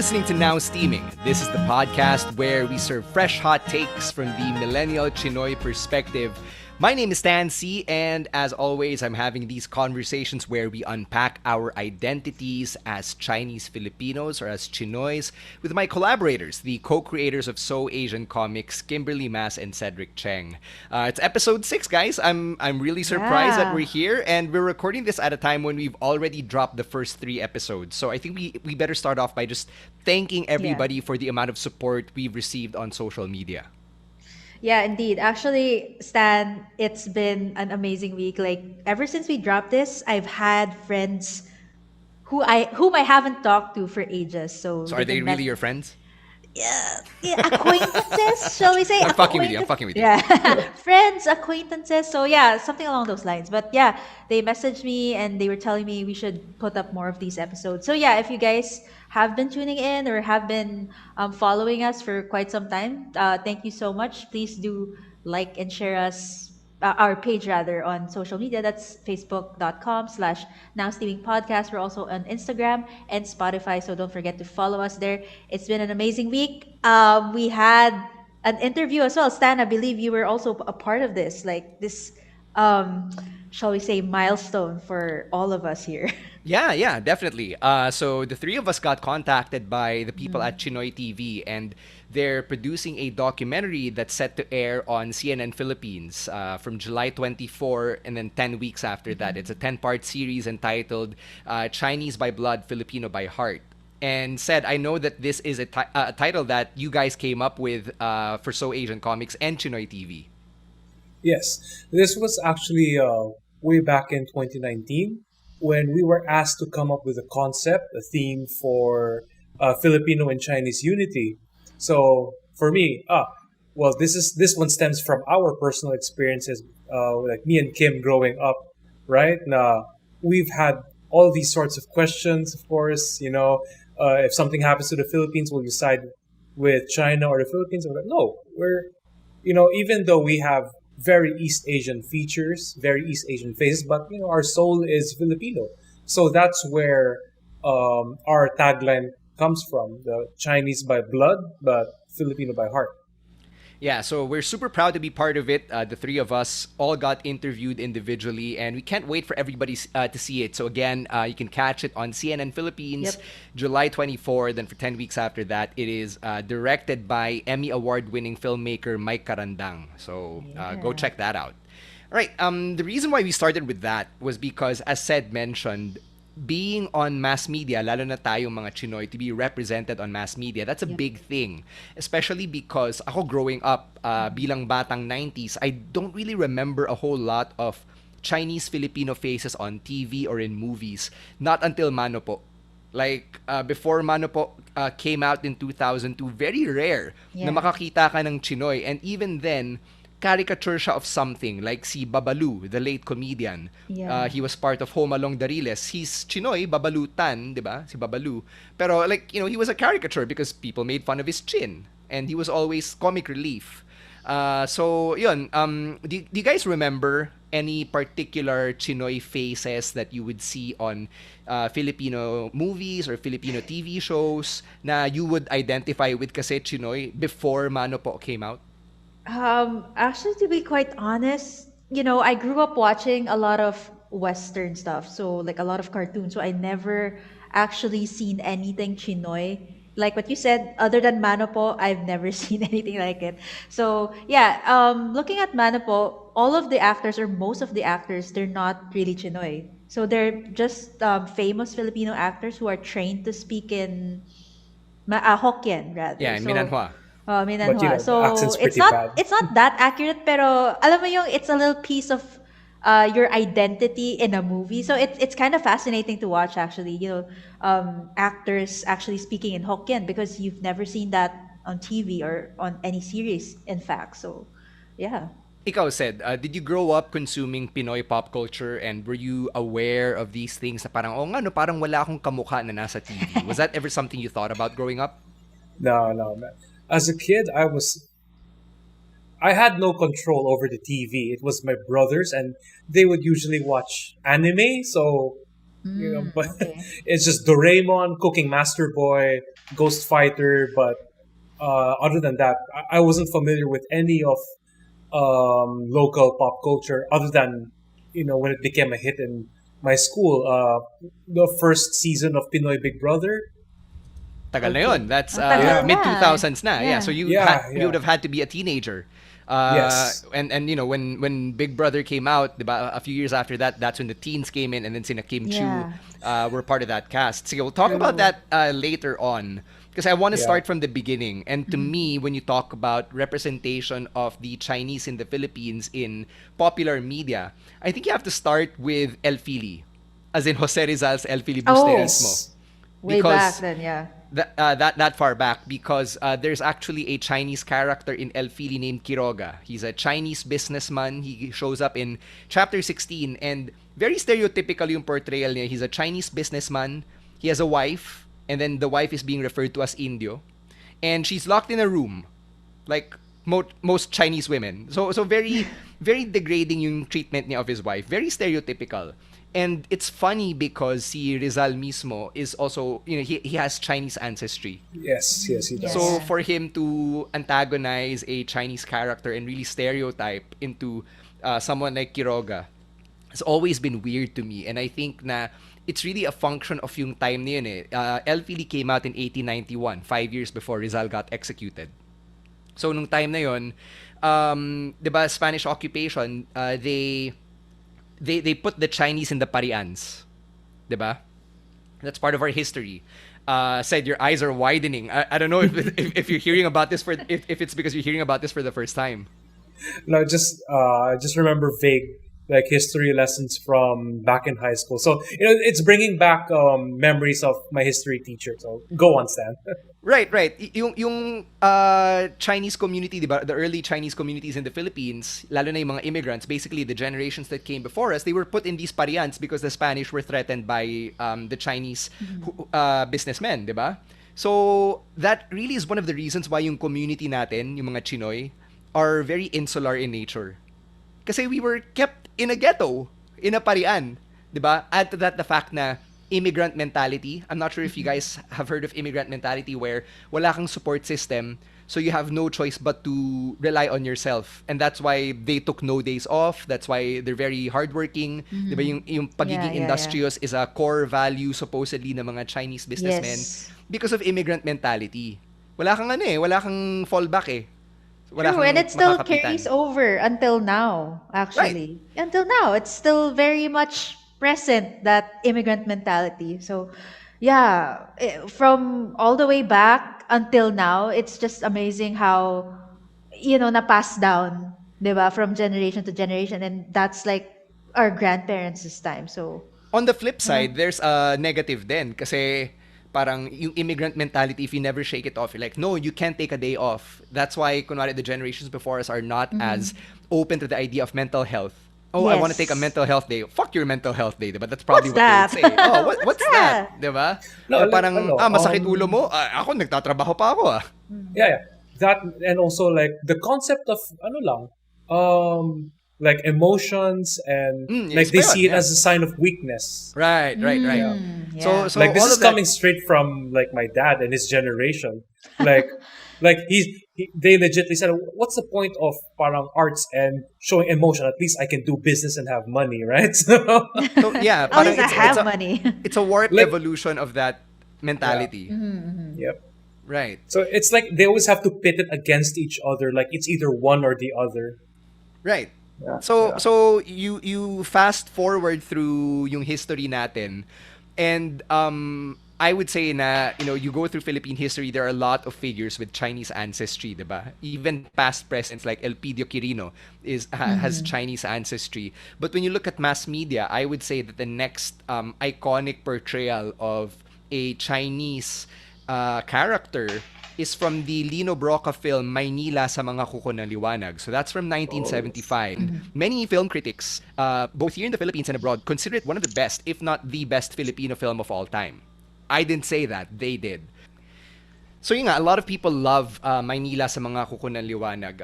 listening to Now Steaming. This is the podcast where we serve fresh, hot takes from the millennial Chinoy perspective. My name is Stan C, and as always, I'm having these conversations where we unpack our identities as Chinese Filipinos or as Chinoys with my collaborators, the co-creators of So Asian Comics, Kimberly Mas and Cedric Cheng. It's episode 6, guys. I'm really surprised that we're here, and we're recording this at a time when we've already dropped the first 3 episodes. So I think we better start off by just thanking everybody for the amount of support we've received on social media. Yeah, indeed. Actually, Stan, it's been an amazing week. Like ever since we dropped this, I've had friends whom I haven't talked to for ages. So So are they've they been really your friends? acquaintances, shall we say? I'm fucking with you. I'm fucking with you. Yeah, friends, acquaintances. So yeah, something along those lines. But yeah, they messaged me and they were telling me we should put up more of these episodes. So yeah, if you guys have been tuning in or have been following us for quite some time, thank you so much. Please do like and share us. Our page rather on social media, that's facebook.com/now streaming podcast. We're also on Instagram and Spotify, so don't forget to follow us there. It's been an amazing week. We had an interview as well. Stan, I believe you were also a part of this, like this, um, shall we say, milestone for all of us here. Yeah, definitely. So the three of us got contacted by the people at Mm. Chinoy TV, and they're producing a documentary that's set to air on CNN Philippines from July 24, and then 10 weeks after that. It's a 10-part series entitled Chinese by Blood, Filipino by Heart. And said, I know that this is a title that you guys came up with for So Asian Comics and Chinoy TV. Yes, this was actually way back in 2019 when we were asked to come up with a concept, a theme for Filipino and Chinese unity. So for me, well, this one stems from our personal experiences, like me and Kim growing up, right? Now we've had all these sorts of questions, of course. If something happens to the Philippines, will you side with China or the Philippines? We're like, no, even though we have very East Asian features, very East Asian faces, but our soul is Filipino. So that's where our tagline comes from: the Chinese by blood, but Filipino by heart. Yeah, so we're super proud to be part of it. The three of us all got interviewed individually, and we can't wait for everybody to see it. So again, you can catch it on CNN Philippines, Yep. July 24. Then for 10 weeks after that, it is directed by Emmy Award-winning filmmaker Mike Carandang. So go Yeah. check that out. All right. The reason why we started with that was because, as said mentioned, being on mass media, lalo na tayong mga Chinoy, to be represented on mass media, that's a Yep. big thing. Especially because ako growing up, bilang batang 90s, I don't really remember a whole lot of Chinese Filipino faces on TV or in movies. Not until Mano Po. Like, before Mano Po came out in 2002, very rare na Yeah. makakita ka ng Chinoy. And even then, caricature siya of something like si Babalu, the late comedian. Yeah. He was part of Home Along the Riles. He's Chinoy, Babalutan, di ba? Si Babalu. Pero like, he was a caricature because people made fun of his chin. And he was always comic relief. So, yun. Do you guys remember any particular Chinoy faces that you would see on Filipino movies or Filipino TV shows na you would identify with kasi Chinoy before Mano Po came out? Actually, to be quite honest, I grew up watching a lot of Western stuff, so like a lot of cartoons. So I never actually seen anything Chinoy. Like what you said, other than Manopo, I've never seen anything like it. So yeah, looking at Manopo, all of the actors or most of the actors, they're not really Chinoy. So they're just famous Filipino actors who are trained to speak in Hokkien rather. Yeah, in So Minanhua. But Minanhua. the So accent's it's pretty not bad. it's not that accurate, pero alam mo yung it's a little piece of your identity in a movie. So it's kind of fascinating to watch actually. Actors actually speaking in Hokkien because you've never seen that on TV or on any series, in fact. So yeah. Ikaw said, did you grow up consuming Pinoy pop culture and were you aware of these things na parang, oh nga, no, parang wala akong kamukha na nasa TV? Was that ever something you thought about growing up? No, no, man. As a kid, I had no control over the TV. It was my brothers, and they would usually watch anime. So But Okay. it's just Doraemon, Cooking Master Boy, Ghost Fighter. But other than that, I wasn't familiar with any of local pop culture other than when it became a hit in my school. The first season of Pinoy Big Brother. Tagal na yun. Okay. That's Matagal Yeah, mid na. 2000s na. Yeah, so Yeah. you yeah. would have had to be a teenager. Yes, And when Big Brother came out, diba, a few years after that, that's when the teens came in, and then sina Kim Chu Yeah. were part of that cast. So we'll talk about True. that later on. Because I want to yeah. start from the beginning. And to Mhm. me, when you talk about representation of the Chinese in the Philippines in popular media, I think you have to start with El Fili, as in Jose Rizal's El Filibusterismo. Oh, Yes. way back Because then, yeah. that far back, because there's actually a Chinese character in El Fili named Quiroga. He's a Chinese businessman. He shows up in chapter 16, and very stereotypical yung portrayal niya. He's a Chinese businessman. He has a wife, and then the wife is being referred to as Indio, and she's locked in a room like most Chinese women. So very very degrading yung treatment niya of his wife. Very stereotypical. And it's funny because si Rizal mismo is also, he has Chinese ancestry. Yes, he Yeah, So does. yeah. for him to antagonize a Chinese character and really stereotype into someone like Quiroga has always been weird to me. And I think na it's really a function of yung time na yun eh. El Fili came out in 1891, 5 years before Rizal got executed. So nung time na yon, 'di ba, Spanish occupation, they put the Chinese in the parians, 'di ba? That's part of our history. Said your eyes are widening. I don't know if you're hearing about this if it's because you're hearing about this for the first time. No, just remember vague like history lessons from back in high school. So it's bringing back memories of my history teacher. So go on, Stan. Right, right. Yung Chinese community, di ba? The early Chinese communities in the Philippines, lalo na yung mga immigrants, basically the generations that came before us, they were put in these parians because the Spanish were threatened by the Chinese businessmen, di ba? So that really is one of the reasons why yung community natin, yung mga Chinoy, are very insular in nature. Kasi we were kept in a ghetto, in a parian, 'di ba? Add to that the fact na immigrant mentality. I'm not sure if you guys have heard of immigrant mentality where wala kang support system, so you have no choice but to rely on yourself. And that's why they took no days off. That's why they're very hardworking. 'Di ba, yung Yeah, pagiging yeah, yeah. industrious is a core value supposedly ng mga Chinese businessmen Yes. because of immigrant mentality. Wala kang ano eh, wala kang fallback eh. Wala True, and kang it still carries makakapitan. over until now, Right. actually. Until now, it's still very much present, that immigrant mentality. So, yeah, from all the way back until now, it's just amazing how, na passed down, 'di ba, from generation to generation. And that's like our grandparents' this time. So, On the flip yeah. side, there's a negative din kasi parang yung immigrant mentality, if you never shake it off, you're like, no, you can't take a day off. That's why, kunwari, the generations before us are not as open to the idea of mental health. Oh, I want to take a Yes. mental health day. Fuck your mental health day, diba? That's probably What's what they would that? say. Oh, What's what's that? that? Diba? No, Or like parang, ano, masakit ulo mo? Ako, nagtatrabaho pa ako ah. yeah, that, and also like the concept of ano lang, like emotions, and like Isa pa they yun, see it yeah. as a sign of weakness. Right, right, right. Yeah. So, Yeah. so Like this all is of that, coming straight from like my dad and his generation. Like they legitimately said, what's the point of parang arts and showing emotion? At least I can do business and have money, right? So, so yeah, At parang least I it's have a, money. it's a warped like, evolution of that yeah, mentality. yep. Right. So it's like they always have to pit it against each other. Like it's either one or the other. Right. Yeah, So yeah. so you fast forward through yung history natin, and I would say na, you go through Philippine history, there are a lot of figures with Chinese ancestry, 'di ba? Even past presidents like Elpidio Quirino has Chinese ancestry. But when you look at mass media, I would say that the next iconic portrayal of a Chinese character is from the Lino Broca film Maynila sa mga kuko ng liwanag. So that's from Oh. 1975. And many film critics, both here in the Philippines and abroad, consider it one of the best, if not the best Filipino film of all time. I didn't say that, they did. So yun nga, a lot of people love Maynila sa mga kuko ng liwanag.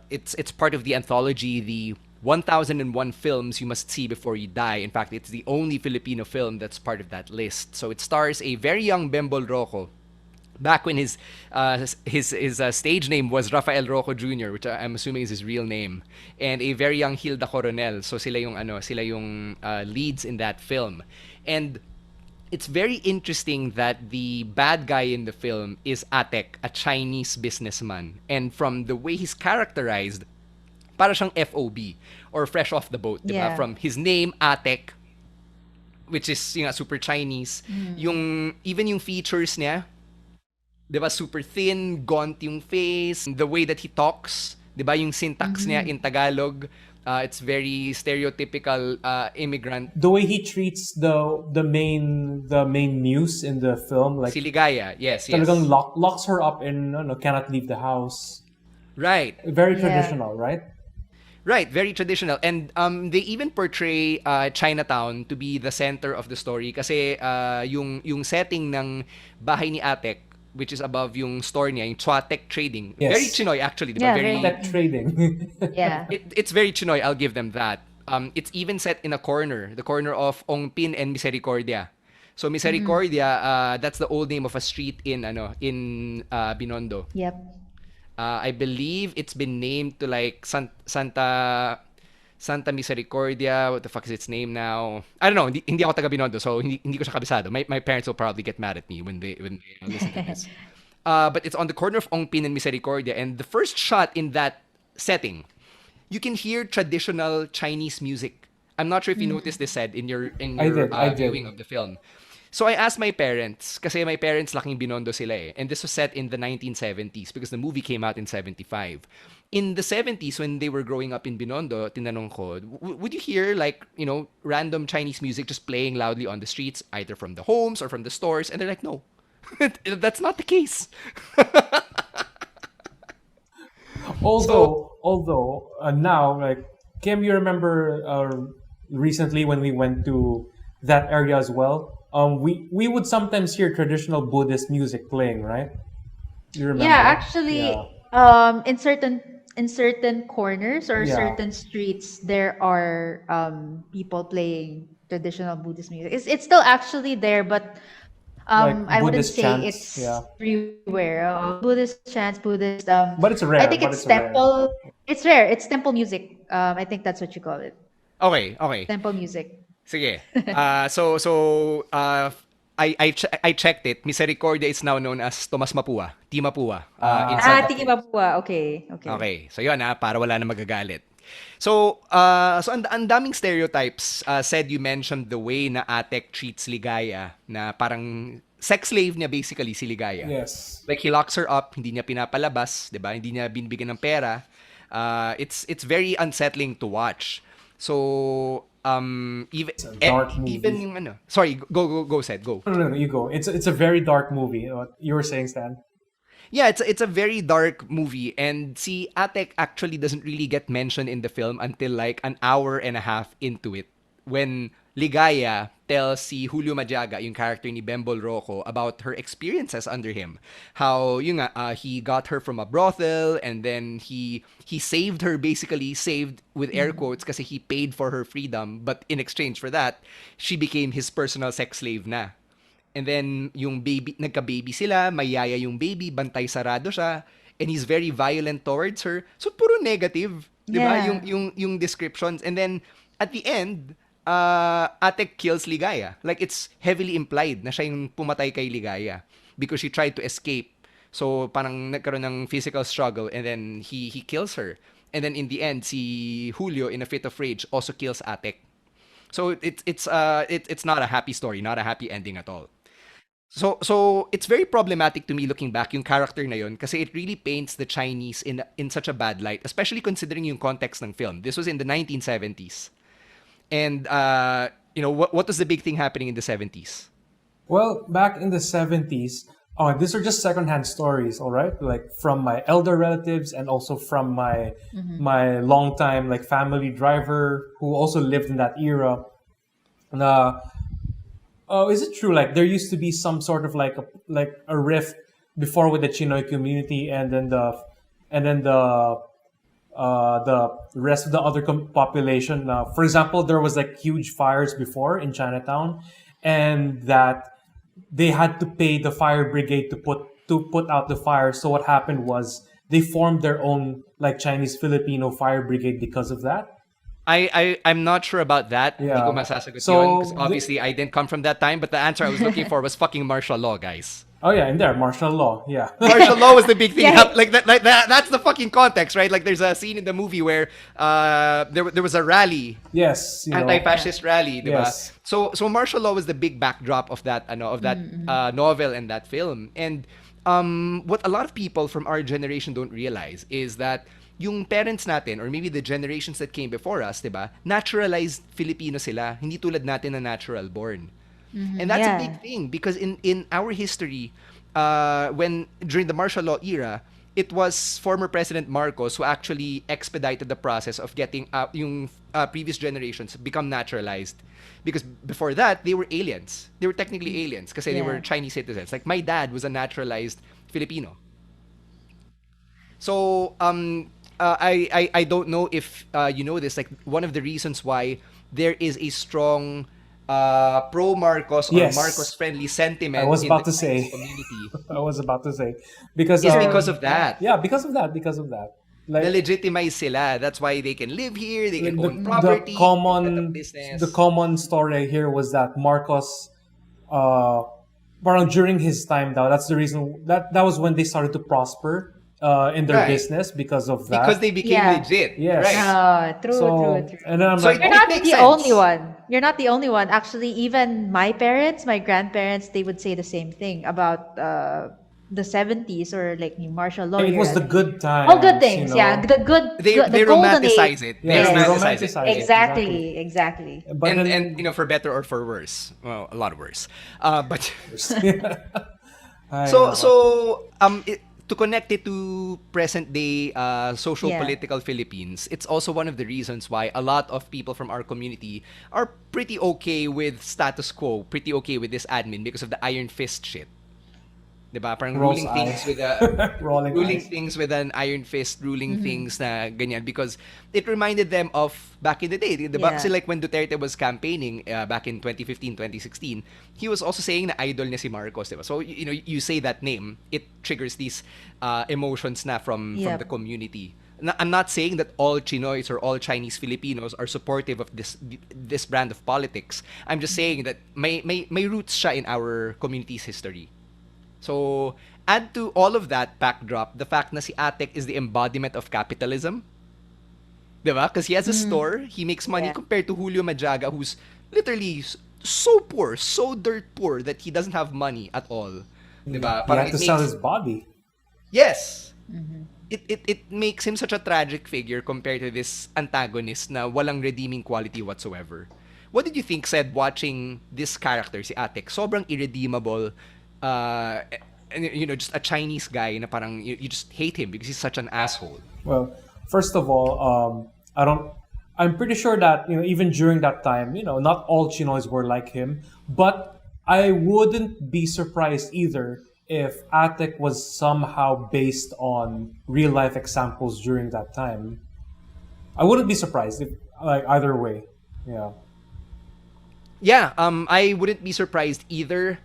It's part of the anthology, the 1001 films you must see before you die. In fact, it's the only Filipino film that's part of that list. So it stars a very young Bembol Rocco back when his stage name was Rafael Rocco Jr., which I'm assuming is his real name, and a very young Hilda Coronel. So sila yung leads in that film. And it's very interesting that the bad guy in the film is Atek, a Chinese businessman. And from the way he's characterized, para siyang FOB or fresh off the boat, diba? Yeah. From his name, Atek, which is super Chinese. Even yung features niya, 'di ba, super thin, gaunt yung face, the way that he talks, 'di ba, yung syntax niya in Tagalog, it's very stereotypical immigrant. The way he treats the main muse in the film, like Si Ligaya, yes, yes. talagang locks her up in cannot leave the house. Right. Very Yeah. traditional, right? Right, very traditional. And they even portray Chinatown to be the center of the story kasi yung setting ng bahay ni Atek, which is above yung store niya, yung Chuatek Trading. Yes. Very Chinoy actually, di ba? Yeah, very, very- That trading. Yeah. it's very Chinoy, I'll give them that. It's even set in a corner, the corner of Ongpin and Misericordia. So Misericordia, that's the old name of a street in Binondo. Yep. I believe it's been named to like Santa Misericordia. What the fuck is its name now? I don't know. Hindi ako taga Binondo, so hindi ko siya kabisado. My parents will probably get mad at me when they listen to this. But it's on the corner of Ongpin and Misericordia, and the first shot in that setting, you can hear traditional Chinese music. I'm not sure if you noticed this, Ed, in your I did. viewing of the film. So I asked my parents, kasi my parents laking Binondo sila eh, and this was set in the 1970s because the movie came out in 75. In the 70s, when they were growing up in Binondo, tinanong ko, would you hear like, random Chinese music just playing loudly on the streets, either from the homes or from the stores? And they're like, no, that's not the case. Although now, like Kim, you remember recently when we went to that area as well. We would sometimes hear traditional Buddhist music playing, right? You remember? Yeah, actually, Yeah. in certain corners or Yeah. certain streets, there are people playing traditional Buddhist music. It's still actually there, but Like I wouldn't Buddhist say chants, it's yeah. everywhere. Buddhist chants, Buddhist. But it's rare. I think but it's rare. temple. It's rare. It's temple music. I think that's what you call it. Okay. Temple music. Sige. I checked it. Misericordia is now known as Tomas Mapua. T. Mapua. In Santa Tiki Mapua. Okay. Okay. So yun para wala na magagalit. So ang daming stereotypes. Said you mentioned the way na Atek treats Ligaya na parang sex slave niya basically si Ligaya. Yes. Like he locks her up, hindi niya pinapalabas, 'di ba? Hindi niya binibigyan ng pera. It's very unsettling to watch. So even a dark movie. even yung sorry, go Seth, go. No, you go. It's a very dark movie. What you were saying, Stan? Yeah, it's a very dark movie, and see, Atek actually doesn't really get mentioned in the film until like an hour and a half into it, when Ligaya tells si Julio Madiaga, yung character ni Bembol Rocco, about her experiences under him. How he got her from a brothel, and then he saved her, basically saved with air quotes kasi he paid for her freedom, but in exchange for that, she became his personal sex slave na. And then, yung baby, nagka-baby sila, may yaya yung baby, bantay sarado siya, and he's very violent towards her. So, puro negative. Di ba? Yeah. Yung descriptions. And then, at the end, Atek kills Ligaya. Like, it's heavily implied na siya yung pumatay kay Ligaya because she tried to escape. So, parang nagkaroon ng physical struggle, and then he kills her. And then, in the end, si Julio, in a fit of rage, also kills Atek. So, it's not a happy story, not a happy ending at all. So it's very problematic to me looking back yung character na yun kasi it really paints the Chinese in such a bad light, especially considering yung context ng film. This was in the 1970s. And what was the big thing happening in the 70s? Well, back in the 70s, these are just secondhand stories, all right? Like from my elder relatives and also from my longtime like family driver who also lived in that era. Is it true? Like there used to be some sort of like a rift before with the Chinoy community, and then the the rest of the other population. For example, there was like huge fires before in Chinatown, and that they had to pay the fire brigade to put out the fire. So what happened was they formed their own like Chinese Filipino fire brigade because of that. I'm not sure about that. Hindi ko Yeah. masasagot yun because So obviously I didn't come from that time. But the answer I was looking for was fucking martial law, guys. oh yeah, in there martial law. Yeah. Martial law was the big thing. Yeah. Like that. That's the fucking context, right? Like there's a scene in the movie where there was a rally, Yes. anti-fascist rally, diba? Yes. So martial law was the big backdrop of that novel and that film. And what a lot of people from our generation don't realize is that yung parents natin or maybe the generations that came before us, 'di ba? Naturalized Filipino sila, hindi tulad natin na natural born. And that's a Yeah. big thing because in our history, when during the martial law era, it was former President Marcos who actually expedited the process of getting yung previous generations become naturalized. Because before that, they were aliens. They were technically aliens kasi they were Yeah. Chinese citizens. Like my dad was a naturalized Filipino. So I don't know if you know this. Like one of the reasons why there is a strong pro Marcos or Yes. Marcos friendly I sentiment was in the about to Chinese say. community I was about to say because is because of that. yeah, because of that, like Na-legitimize sila. That's why they can live here. They can the, own the property. They can set up common business. the common story here was that Marcos uh parang during his time now, that's the reason that was when they started to prosper in their Right. business because of that. Because they became Yeah. legit. Yes. Right. True, So true, true. and then I'm So like, You're it not makes the sense. only one. You're not the only one. Actually, even my parents, my grandparents, they would say the same thing about the 70s or like the martial law it was era. the good All good times, things, yeah. The They the golden romanticize age. it. They Yes, they Yes, romanticize it. romanticize it. exactly, exactly. But And then you know, for better or for worse. Well, a lot of worse. But Ay, so nako. so to connect it to present day social Yeah. political Philippines, it's also one of the reasons why a lot of people from our community are pretty okay with status quo, pretty okay with this admin because of the iron fist shit. 'Di ba? Parang Rolls ruling eye. things with a Rolling ruling eyes. things with an iron fist, ruling things na ganyan because it reminded them of back in the day, 'di ba? Yeah. Kasi like when Duterte was campaigning back in 2015, 2016, he was also saying na idol niya si Marcos, 'di ba? So you know, you say that name, it triggers these emotions na from Yep. the community. I'm not saying that all Chinoys or all Chinese Filipinos are supportive of this brand of politics. I'm just saying that may roots siya in our community's history. So, add to all of that backdrop, the fact na si Atek is the embodiment of capitalism. Diba? Because he has a store, he makes money Yeah. compared to Julio Majaga, who's literally so poor, so dirt poor that he doesn't have money at all. Diba? He Parang had to it sell makes, his body. yes. It makes him such a tragic figure compared to this antagonist na walang redeeming quality whatsoever. What did you think, said watching this character, si Atek? Sobrang irredeemable, and, you know, just a Chinese guy na parang you just hate him because he's such an asshole. Well, first of all, I don't. I'm pretty sure that even during that time, not all Chinoys were like him. But I wouldn't be surprised either if Atek was somehow based on real life examples during that time. I wouldn't be surprised if like either way. Yeah. Yeah, I wouldn't be surprised either.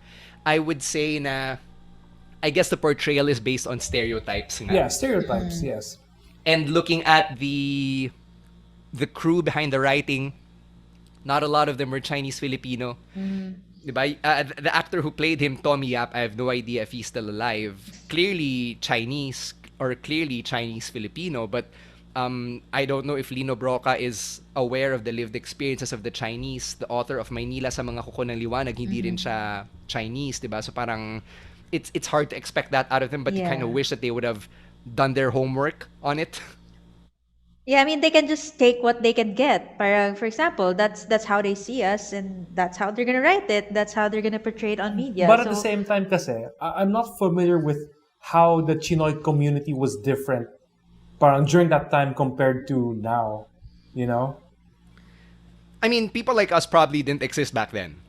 I would say na I guess the portrayal is based on stereotypes nga. Yeah. Stereotypes. Yes. And looking at the crew behind the writing, not a lot of them were Chinese Filipino. Diba? The actor who played him, Tommy Yap, I have no idea if he's still alive. Clearly Chinese or clearly Chinese Filipino, but I don't know if Lino Broca is aware of the lived experiences of the Chinese. The author of Maynila sa mga kuko ng liwanag, hindi rin siya Chinese, diba? So parang it's hard to expect that out of them, but you kind of Yeah. wish that they would have done their homework on it. Yeah, I mean they can just take what they can get. Parang, for example, that's how they see us, and that's how they're gonna write it. That's how they're gonna portray it on media. But at the So same time, kasi, I'm not familiar with how the Chinoy community was different parang during that time compared to now, you know? I mean, people like us probably didn't exist back then.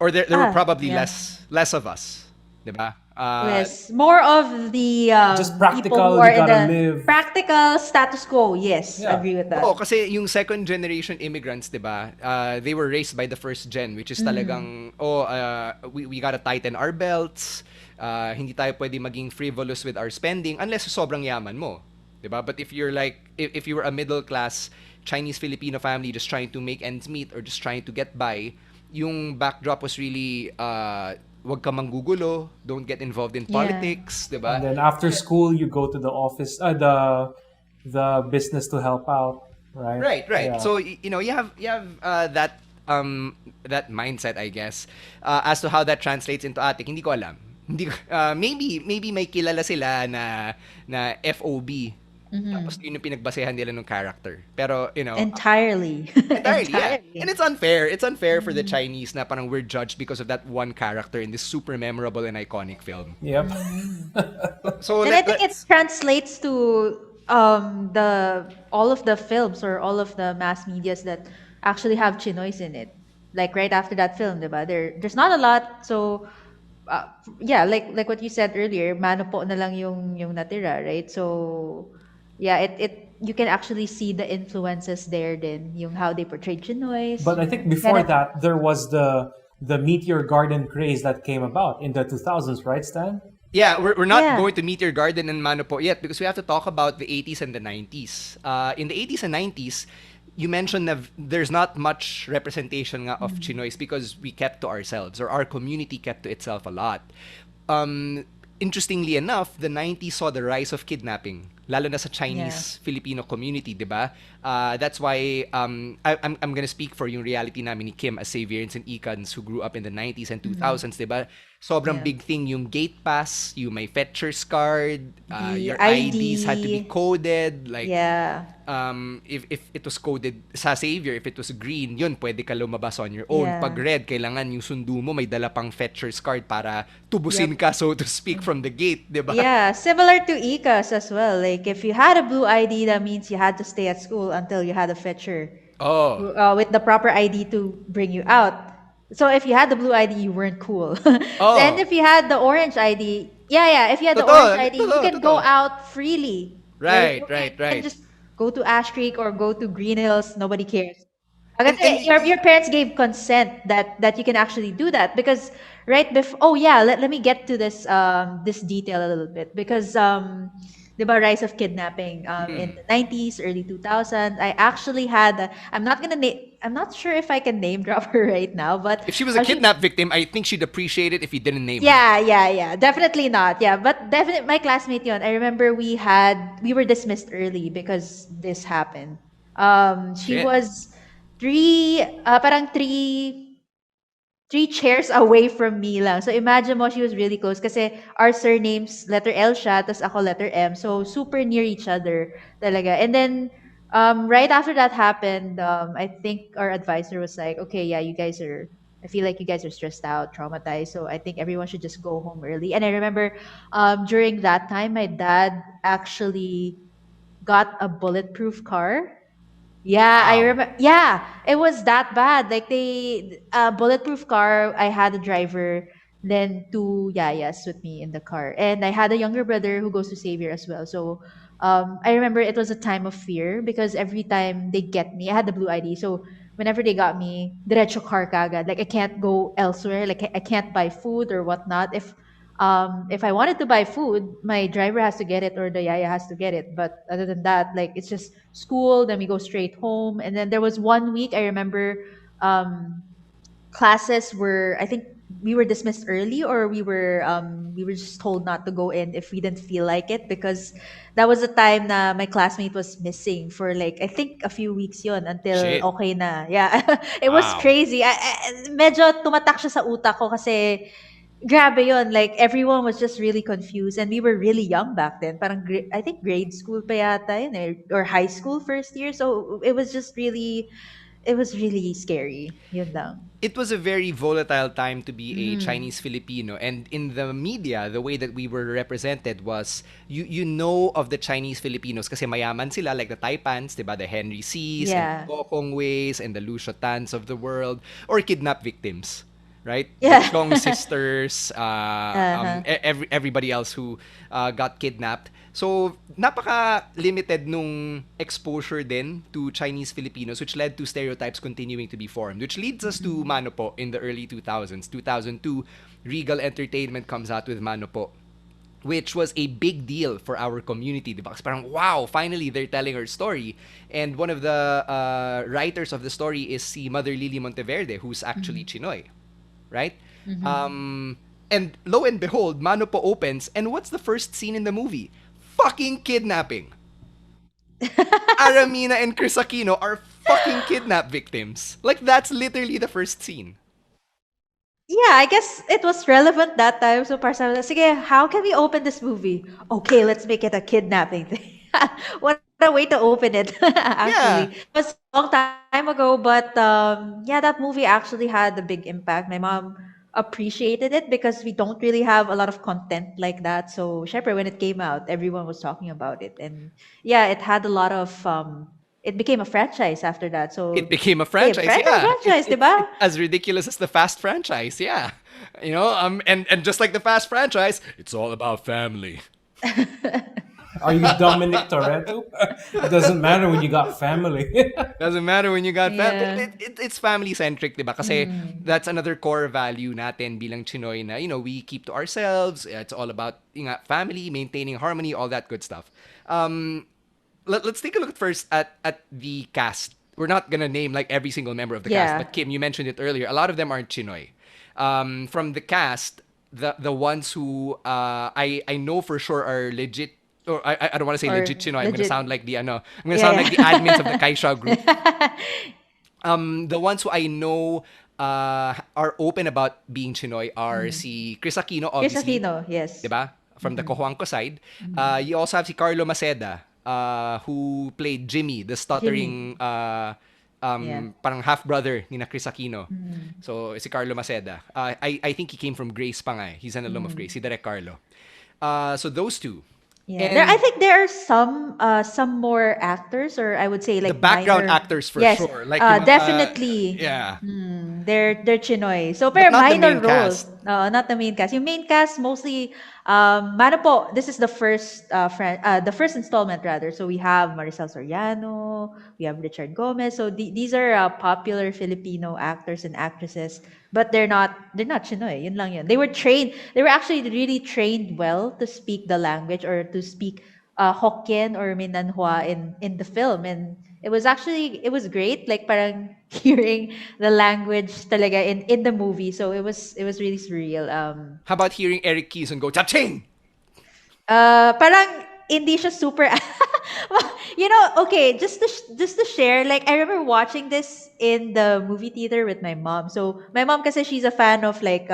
Or there were probably yeah. less of us. Diba? Uh, Yes, more of the Just people who practical, are you in gotta the live. practical status quo. Yes, Yeah. agree with Oo, that. kasi yung second generation immigrants, 'di ba? They were raised by the first gen, which is Mm. talagang we gotta tighten our belts. Hindi tayo pwede maging frivolous with our spending unless sobrang yaman mo, 'di ba? But if you're like if you were a middle class Chinese Filipino family just trying to make ends meet or just trying to get by, yung backdrop was really wag ka manggugulo, don't get involved in Yeah. politics, 'di And ba? then after school, you go to the office, the business to help out, right? Right, right. Yeah. So you have that mindset, I guess, as to how that translates into Atik. Hindi ko alam. Hindi ko, maybe may kilala sila na FOB. Tapos Mm-hmm. yun yung pinagbasehan nila ng character. Pero, Entirely. entirely, yeah. And Entirely. it's unfair. It's unfair for the Mm-hmm. Chinese na parang we're judged because of that one character in this super memorable and iconic film. Yep. So And I think it let's translates to the all of the films or all of the mass medias that actually have Chinoys in it. Like right after that film, diba? There's not a lot, so uh, yeah, like what you said earlier, mano po na lang yung natira, right? So yeah, it you can actually see the influences there then, yung how they portrayed Chinoys. But I think Kind before of, that, there was the Meteor Garden craze that came about in the 2000s, right, Stan? Yeah, we're not yeah. going to Meteor Garden and Mano po yet because we have to talk about the 80s and the 90s. In the 80s and 90s, you mentioned that there's not much representation nga of Mm. Chinoys because we kept to ourselves or our community kept to itself a lot. Um, Interestingly enough, the 90s saw the rise of kidnapping, lalo na sa Yeah. Chinese Filipino community, 'di ba? That's why I'm gonna speak for yung reality namin ni Kim as Xavierins and Icans who grew up in the 90s and Mm. 2000s, 'di ba? Sobrang Yeah. big thing yung gate pass, yung may fetcher's card, The your IDs had to be ID. coded, like Yeah. if it was coded sa Savior, if it was green, yun, pwede ka lumabas on your own. Pag Yeah. red, kailangan yung sundo mo may dala pang fetcher's card para tubusin Yep. ka, so to speak, from the gate, di ba? Yeah, similar to ICAS as well. Like if you had a blue ID, that means you had to stay at school until you had a fetcher Oh. with the proper ID to bring you out. So if you had the blue ID, you weren't cool. And Oh. if you had the orange ID, yeah, yeah, if you had the orange Totoo, ID, you totoo, can go totoo. out freely. Like Right, right, you can right. just go to Ash Creek or go to Green Hills. Nobody cares. And Kasi your parents gave consent that you can actually do that because right before let me get to this detail a little bit because 'di ba rise of kidnapping in the 90s early 2000s I actually had I'm not sure if I can name drop her right now but if she was a she kidnap victim, I think she'd appreciate it if you didn't name her. yeah. Definitely not. Yeah, but definitely my classmate yon. I remember we were dismissed early because this happened. She Shit. was parang three chairs away from me lang. So imagine mo, she was really close kasi our surnames, letter L siya, tas ako letter M. So super near each other talaga. And then right after that happened, I think our advisor was like, okay, yeah, I feel like you guys are stressed out, traumatized. So I think everyone should just go home early. And I remember during that time, my dad actually got a bulletproof car. Yeah, I Wow. remember. Yeah, it was that bad. Like bulletproof car. I had a driver, then two yayas with me in the car, and I had a younger brother who goes to Xavier as well. So, I remember it was a time of fear because every time they get me, I had the blue ID. So whenever they got me, diretso car kagad. Like I can't go elsewhere. Like I can't buy food or whatnot. If I wanted to buy food, my driver has to get it or the yaya has to get it. But other than that, like it's just school, then we go straight home. And then there was one week I remember um classes were I think we were dismissed early or we were just told not to go in if we didn't feel like it because that was the time na my classmate was missing for like I think a few weeks yon until Shit. okay na. Yeah. It was Wow. crazy. Medyo tumatak siya sa utak ko kasi grabe yun. Like, everyone was just really confused. And we were really young back then. Parang, I think grade school pa yata yun eh, or high school first year. So, it was really scary. Yun lang. It was a very volatile time to be a Mm-hmm. Chinese Filipino, and in the media the way that we were represented was you know of the Chinese Filipinos kasi mayaman sila, like the Taipans, 'di ba, the Henry C's and the Yeah. Gokong Ways and the Lucio Tans of the world, or kidnap victims. right? The Yeah. Chong sisters, Uh-huh. everybody else who got kidnapped. So, napaka-limited nung exposure din to Chinese Filipinos, which led to stereotypes continuing to be formed, which leads us to Mano Po in the early 2000s. 2002, Regal Entertainment comes out with Mano Po, which was a big deal for our community, diba? Kasi parang, wow, finally, they're telling her story. And one of the writers of the story is si Mother Lily Monteverde, who's actually Chinoy, right? Um, and lo and behold, Mano Po opens, and what's the first scene in the movie? Fucking kidnapping. Aramina and Chris Aquino are fucking kidnap victims. Like, that's literally the first scene. Yeah, I guess it was relevant that time. So parang sabi, sige, how can we open this movie? Okay, let's make it a kidnapping thing. What a way to open it, actually. Yeah. It was a long time ago, but yeah, that movie actually had a big impact. My mom appreciated it because we don't really have a lot of content like that. So, syempre, when it came out, everyone was talking about it. And yeah, it had a lot of, it became a franchise after that. It So, became a hey, franchise, franchise, yeah. franchise, diba? It's as ridiculous as the Fast franchise, yeah. And just like the Fast franchise, it's all about family. Are you Dominic Toretto? It doesn't matter when you got family. Doesn't matter when you got family. Yeah. It's family-centric, diba? Kasi that's another core value natin bilang Chinoy na, we keep to ourselves. It's all about family, maintaining harmony, all that good stuff. Let's take a look first at the cast. We're not gonna name like every single member of the cast, Yeah. but Kim, you mentioned it earlier. A lot of them aren't Chinoy. From the cast, the ones who I know for sure are legit. Or I don't want to say Or legit Chinoy. I'm gonna legit. sound like the ano. I'm gonna Yeah, sound like the yeah. admins of the Kaisha group. The ones who I know are open about being Chinoy are si Chris Aquino, Chris obviously, Aquino, yes. 'di ba? From the Cojuangco side. You also have si Carlo Maceda, who played Jimmy, the Jimmy. stuttering Yeah. parang half-brother ni na Chris Aquino. So, si Carlo Maceda. I think he came from Grace pa nga eh. He's an alum of Grace, si Direk Carlo. So, those two. Yeah. I And think there are some more actors, or I would say the like background minor. actors for Yes. sure. Like yung mga, Definitely. yeah. They're Chinoy. So But pero not the minor main roles. cast. No, not the main cast. Yung main cast mostly Mano po, this is the first the first installment rather. So we have Maricel Soriano, we have Richard Gomez. So these are popular Filipino actors and actresses, but they're not Chinoy. Yun lang yun. They were trained. They were actually really trained well to speak the language or to speak Hokkien or Minanhua in the film, and it was great, like parang hearing the language talaga in the movie. So it was really surreal. How about hearing Eric Keeson go, "Cha-ching!" Parang hindi siya super. Okay, just to share, like I remember watching this in the movie theater with my mom. So my mom kasi she's a fan of like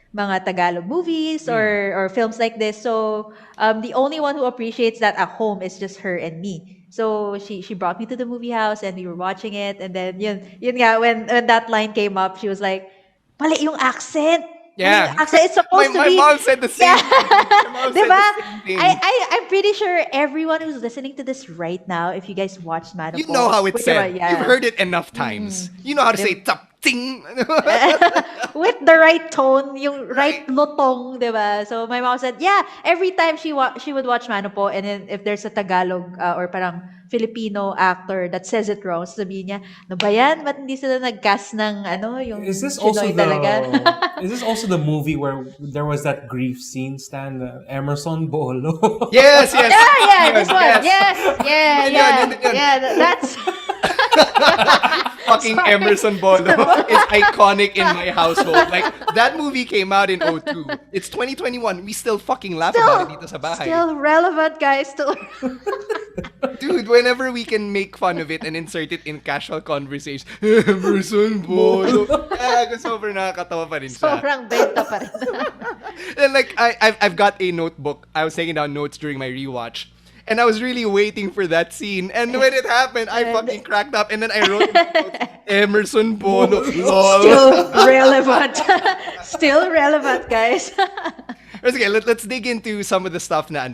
mga Tagalog movies or films like this. So the only one who appreciates that at home is just her and me. So she brought me to the movie house and we were watching it, and then yun nga, when that line came up, she was like, "Mali yung accent. Mali yung Yeah. accent. It's my, supposed to my be." mom said the Yeah. same thing. My mom said Diba? the same thing. I'm pretty sure everyone who's listening to this right now, if you guys watched You know Manopo, how it's said. You've yeah. heard it enough times. You know how to say Diba? "tap-ting." With the right tone, yung Right. right lutong, diba? So my mom said, yeah, every time she would watch Manopo, and then if there's a Tagalog or parang Filipino actor that says it wrong, sabihin niya, "No ba yan? Ba't hindi sila nag-cast ng Is yung this also Chinoy talaga?" the movie where there was that grief scene, Stan, Emerson Bolo? Yes, yes. Yeah, Yun, this one. yes. Yes, yeah, Yun, yeah. yun, yun. Yeah, that's Fucking Sorry. Emerson Bolo is iconic in my household. Like, that movie came out in '02. It's 2021. We still fucking laugh about it dito sa bahay. still relevant, guys. Still. Dude, whenever we can make fun of it and insert it in casual conversation, Emerson Bolo. Sobrang nakakatawa pa rin siya. Sobrang benta pa rin. And like, I've got a notebook. I was taking down notes during my rewatch. And I was really waiting for that scene. And when it happened, I fucking cracked up. And then I wrote in my notes, Emerson Bolo. Lol. Still relevant. Still relevant, guys. Okay, let's dig into some of the stuff we have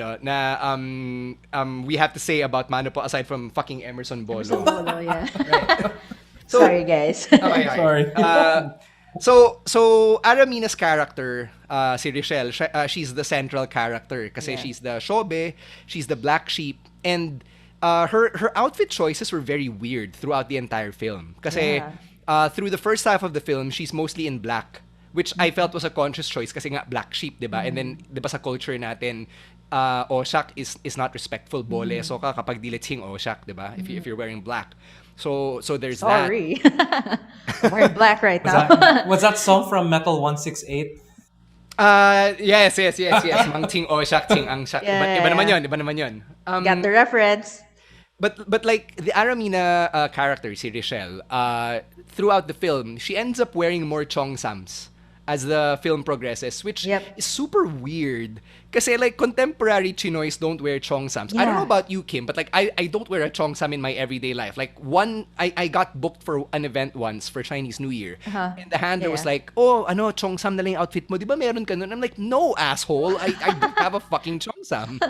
to say about Mano po aside from fucking Emerson Bolo. Bolo, yeah. So, Sorry, guys. okay. Sorry. So Aramina's character, si Richelle, she's the central character kasi Yeah. she's the shobe, she's the black sheep, and her outfit choices were very weird throughout the entire film. Kasi Yeah. through the first half of the film, she's mostly in black, which I felt was a conscious choice kasi nga black sheep, 'di ba? And then 'di ba sa culture natin, oshak is not respectful, boleso ka kapag dilitsing oshak, 'di ba? If you're wearing black. So there's that. Sorry. I'm wearing black right Was now. that song from Metal 168? Yes. Mang ting oshak, ting ang shak. Yeah, Iba naman yeah. yun, iba naman yun. Got the reference. But like the Aramina character, si Richelle, throughout the film, she ends up wearing more cheongsams as the film progresses, which Yep. is super weird. Kasi like contemporary Chinoys don't wear cheongsams. I don't know Yeah. about you, Kim, but like I don't wear a cheongsam in my everyday life. Like I got booked for an event once for Chinese New Year, and the handler was Yeah. like, "Oh, ano, cheongsam na lang yung outfit mo, di ba meron ka nun?" I'm like, "No, asshole, I don't have a fucking cheongsam."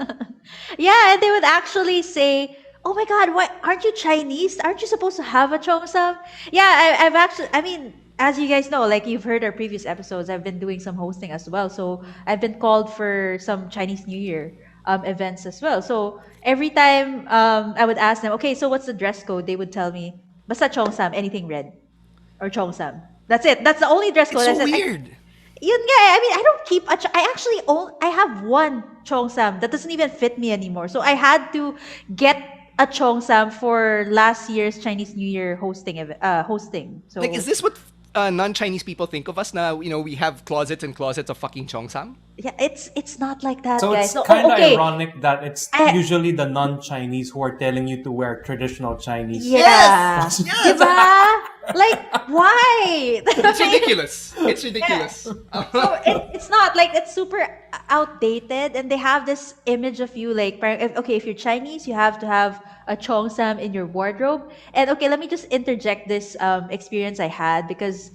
Yeah, and they would actually say, "Oh my God, why aren't you Chinese? Aren't you supposed to have a cheongsam?" Yeah, I've actually, I mean, as you guys know, like you've heard our previous episodes, I've been doing some hosting as well. So I've been called for some Chinese New Year events as well. So every time I would ask them, "Okay, so what's the dress code?" They would tell me, "Basta cheongsam, anything red or cheongsam." That's it. That's the only dress It's code. I so said, weird. Yun nga, I mean, I don't keep I actually own, I have one cheongsam that doesn't even fit me anymore. So I had to get a cheongsam for last year's Chinese New Year hosting. So Like, is this what non-Chinese people think of us? Now, we have closets and closets of fucking cheongsam. yeah, it's not like that, So guys. it's So, kind of okay. ironic that it's I- usually the non-Chinese who are telling you to wear traditional Chinese. Yeah. Yes! Diba? Like, why? It's ridiculous. It's ridiculous. So it's not like it's super outdated, and they have this image of you like, if you're Chinese, you have to have a cheongsam in your wardrobe. And okay, let me just interject this experience I had because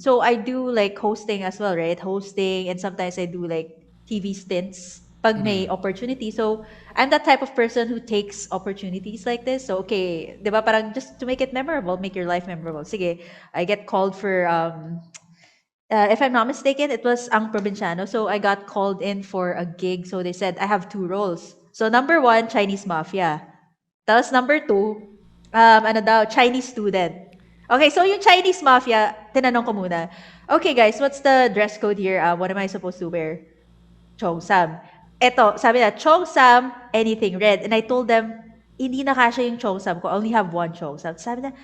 so I do like hosting as well, right? Hosting, and sometimes I do like TV stints pag may opportunity. So I'm that type of person who takes opportunities like this. So okay, 'di ba, parang just to make it memorable, make your life memorable. Sige, I get called for if I'm not mistaken, it was Ang Provinciano. So I got called in for a gig. So they said I have two roles. So number one, Chinese Mafia. Tapos number two, ano daw, Chinese student. Okay, so yung Chinese Mafia, tinanong ko muna, "Okay guys, what's the dress code here? What am I supposed to wear?" Cheongsam. Eto, sabi na, cheongsam, anything red. And I told them, hindi na kasha yung cheongsam ko. I only have one cheongsam. Sabi na,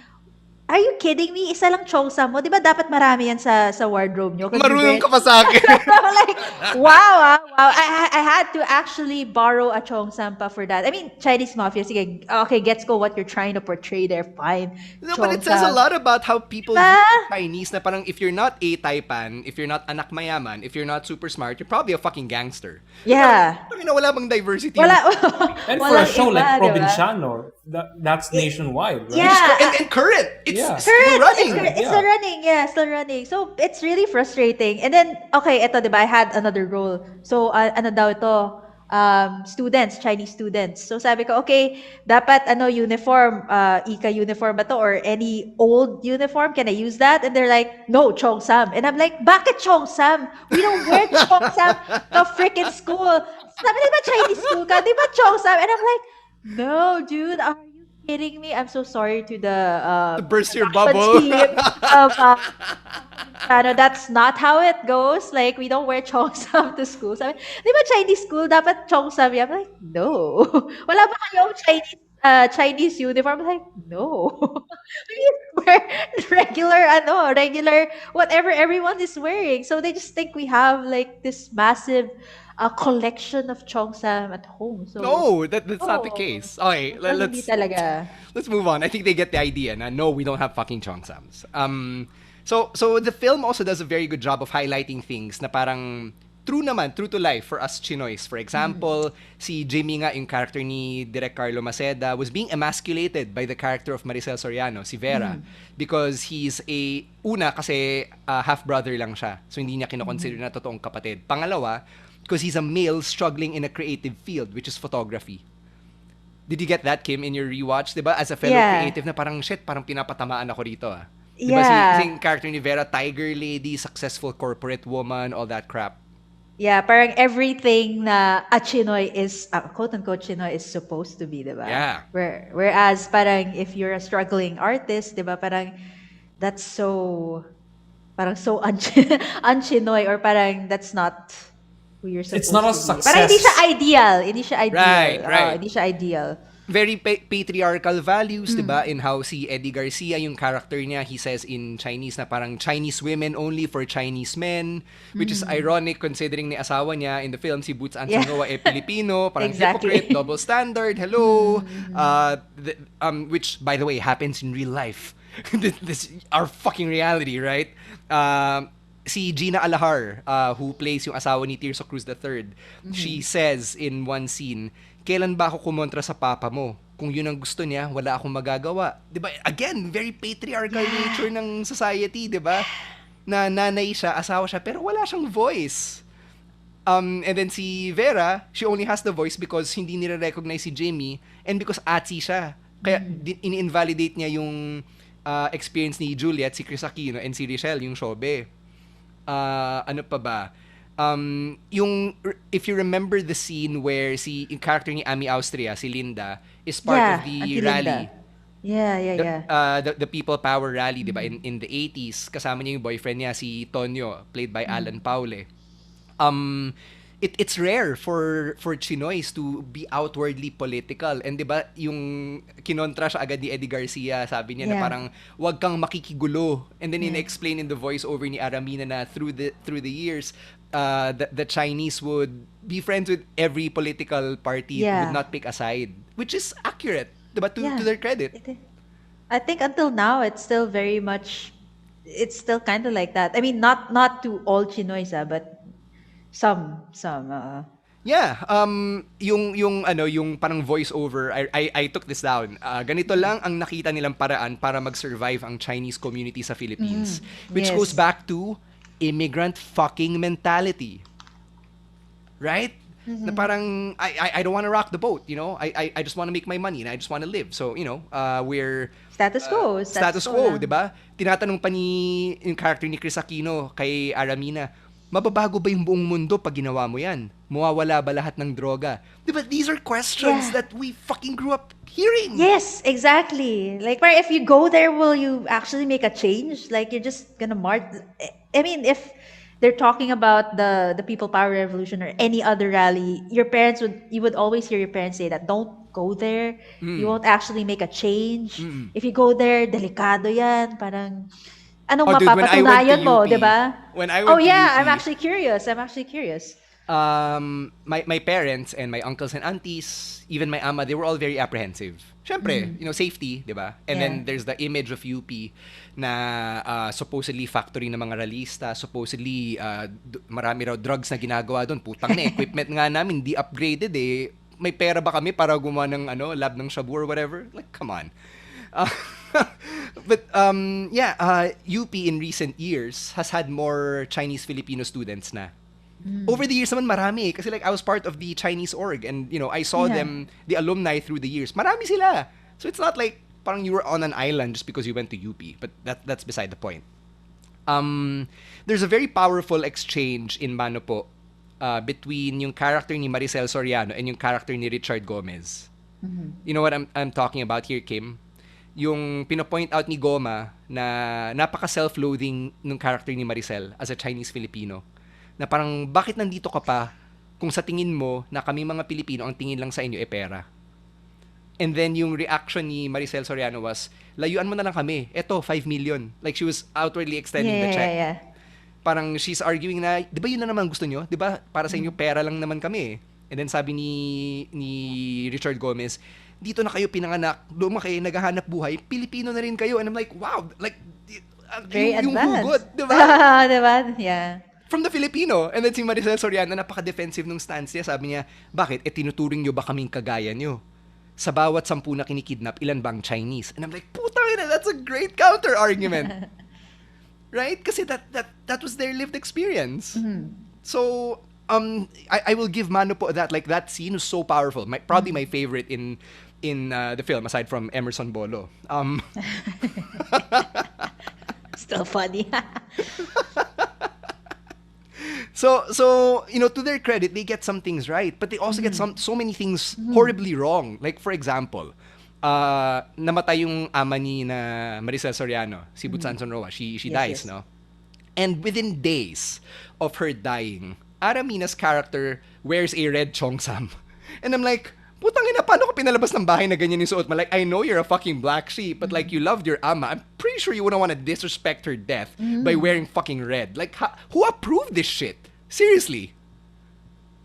"Are you kidding me? Isa lang cheongsam mo. Di ba dapat marami yan sa wardrobe nyo? 'Cause you Marunong wear-" ka pa sa akin. Like, wow. I had to actually borrow a cheongsam pa for that. I mean, Chinese Mafia, sige, okay, gets go what you're trying to portray there, fine. No, but it says a Cheongsam. lot about how people Diba? view Chinese na parang if you're not A-typan, if you're not anak mayaman, if you're not super smart, you're probably a fucking gangster. Yeah. Wala bang diversity? Wala. And for a walang show iba, like diba? Provinciano, that's nationwide, right? Yeah. And current. It's Yeah. still Correct. running. It's still running. Yeah, still running. So, it's really frustrating. And then, okay, ito, diba, I had another role. So, ano daw ito? Students, Chinese students. So, sabi ko, okay, dapat, uniform, Ika uniform ba to? Or any old uniform? Can I use that? And they're like, "No, cheongsam." And I'm like, "Bakit cheongsam? We don't wear cheongsam to freaking school." Sabi, "Di ba Chinese school ka? Di ba cheongsam?" And I'm like, "No, dude, are you kidding me?" I'm so sorry to the To burst your production bubble. team of that's not how it goes. Like, we don't wear cheongsam to school. Sabi, "Di ba Chinese school, dapat cheongsam?" I'm like, "No." Wala ba kayong Chinese uniform? I'm like, "No." We just wear regular, whatever everyone is wearing. So they just think we have like this massive collection of cheongsam at home. So, No, that's not the oh, case. Okay, well, hindi talaga. let's move on. I think they get the idea. Na no, we don't have fucking cheongsams. So the film also does a very good job of highlighting things na parang true to life for us Chinoys. For example, si Jimmy nga, yung character ni Direk Carlo Maceda, was being emasculated by the character of Maricel Soriano, si Vera, because he's kasi half-brother lang siya. So hindi niya kinoconsider na totoong kapatid. Pangalawa, because he's a male struggling in a creative field, which is photography. Did you get that, Kim, in your rewatch? Diba? As a fellow Yeah. creative na parang, shit, parang pinapatamaan ako rito. Di ba si Yeah. yung character ni Vera, tiger lady, successful corporate woman, all that crap. Yeah, parang everything na a Chinoy is, quote-unquote Chinoy is supposed to be, di ba? Yeah. Whereas parang if you're a struggling artist, di ba, parang that's parang so un-Chinoy or parang that's not who you're It's not supposed a to be. Parang hindi siya success. ideal. Hindi siya ideal. Right, right. Hindi siya ideal. Very patriarchal values, 'di ba? In how si Eddie Garcia, yung character niya, he says in Chinese na parang Chinese women only for Chinese men, which is ironic considering ni asawa niya in the film si Boots Yeah. Ansangoa Pilipino, parang Exactly. hypocrite, double standard. Hello. Which by the way happens in real life. This our fucking reality, right? Si Gina Alahar, who plays yung asawa ni Tirso Cruz III, she says in one scene, kailan ba ako kumontra sa papa mo? Kung yun ang gusto niya, wala akong magagawa. 'Di ba? Again, very patriarchal nature ng society, 'di ba? Na nanay siya, asawa siya, pero wala siyang voice. And then si Vera, she only has the voice because hindi nire-recognize si Jamie and because atsi siya. Kaya ini-invalidate niya yung experience ni Juliet, si Chris Aquino, and si Richelle, yung Shobe. Ano pa ba? If you remember the scene where yung character ni Ami Austria, si Linda, is part Yeah, of the Auntie rally. Linda. Yeah. The People Power rally, di ba? In the 80s, kasama niya yung boyfriend niya, si Tonyo, played by Alan Paule. It's rare for Tsinoys to be outwardly political. And 'di ba, yung kinontra siya agad ni Eddie Garcia, sabi niya na Yeah. parang wag kang makikigulo. And then in-explain in the voiceover ni Aramina na through the years, the Chinese would be friends with every political party, Yeah. would not pick a side, which is accurate, 'di ba, to Yeah. their credit. I think until now it's still very much it's still kind of like that. I mean not to all Chinoys but some Yeah, yung parang voice over, I took this down. Ganito lang ang nakita nilang paraan para mag-survive ang Chinese community sa Philippines, which Yes. goes back to immigrant fucking mentality. Right? Na parang I don't want to rock the boat, you know? I just want to make my money and I just want to live. So, you know, we're status quo. status quo, 'di ba? Tinatanong pa ni yung character ni Chris Aquino kay Aramina, mababago ba yung buong mundo pag ginawa mo yan? Mawawala ba lahat ng droga? Diba, these are questions that we fucking grew up hearing. Yes, exactly. Like, where if you go there, will you actually make a change? Like, you're just gonna march. I mean, if they're talking about the People Power Revolution or any other rally, you would always hear your parents say that don't go there. You won't actually make a change. If you go there, delikado yan. Parang, anong Oh, dude, when I went to mapapatunayan mo, UP, di ba? when I went Oh to yeah, UP, I'm actually curious. my parents and my uncles and aunties, even my ama, they were all very apprehensive. Syempre, you know, safety, di ba? And then Yeah. there's the image of UP na supposedly factory ng mga ralista, supposedly marami raw drugs na ginagawa doon. Putang na, equipment nga namin, di upgraded eh. May pera ba kami para gumawa ng lab ng shabu or whatever? Like, come on. But UP in recent years has had more Chinese Filipino students na. Over the years naman marami kasi like I was part of the Chinese org and you know I saw Yeah. them, the alumni through the years. Marami sila. So it's not like parang you were on an island just because you went to UP, but that's beside the point. There's a very powerful exchange in Mano po between yung character ni Maricel Soriano and yung character ni Richard Gomez. You know what I'm talking about here, Kim? Yung pinopoint out ni Goma na napaka self-loathing ng character ni Maricel as a Chinese Filipino. Na parang, bakit nandito ka pa kung sa tingin mo na kami mga Pilipino, ang tingin lang sa inyo pera? And then yung reaction ni Maricel Soriano was, layuan mo na lang kami. Eto, 5 million. Like she was outwardly extending the check. Yeah. Parang she's arguing na, di ba yun na naman gusto nyo? Di ba para sa inyo pera lang naman kami? And then sabi ni Richard Gomez, dito na kayo pinanganak, lumaki, naghahanap buhay, Pilipino na rin kayo. And I'm like, wow, like, Very yung advanced. hugot, di ba? Diba? Yeah. From the Filipino. And then si Maricel Soriano, napaka-defensive nung stance niya. Sabi niya, bakit? Tinuturing nyo ba kaming kagaya nyo? Sa bawat 10 na kinikidnap, ilan bang Chinese? And I'm like, putang ina, that's a great counter-argument. Right? Kasi that was their lived experience. So, I will give Mano po that. Like, that scene was so powerful. Probably my favorite in the film, aside from Emerson Bolo. Still funny. So to their credit, they get some things right, but they also get so many things horribly wrong. Like for example, namatay yung ama ni na Maricel Soriano, si Butsan Sonroa. She Yes, dies, yes. no? And within days of her dying, Aramina's character wears a red cheongsam. And I'm like, putang ina, paano ko pinalabas ng bahay na ganyan yung suot mo? Like, I know you're a fucking black sheep, but like, you loved your ama. I'm pretty sure you wouldn't want to disrespect her death by wearing fucking red. Like, who approved this shit? Seriously.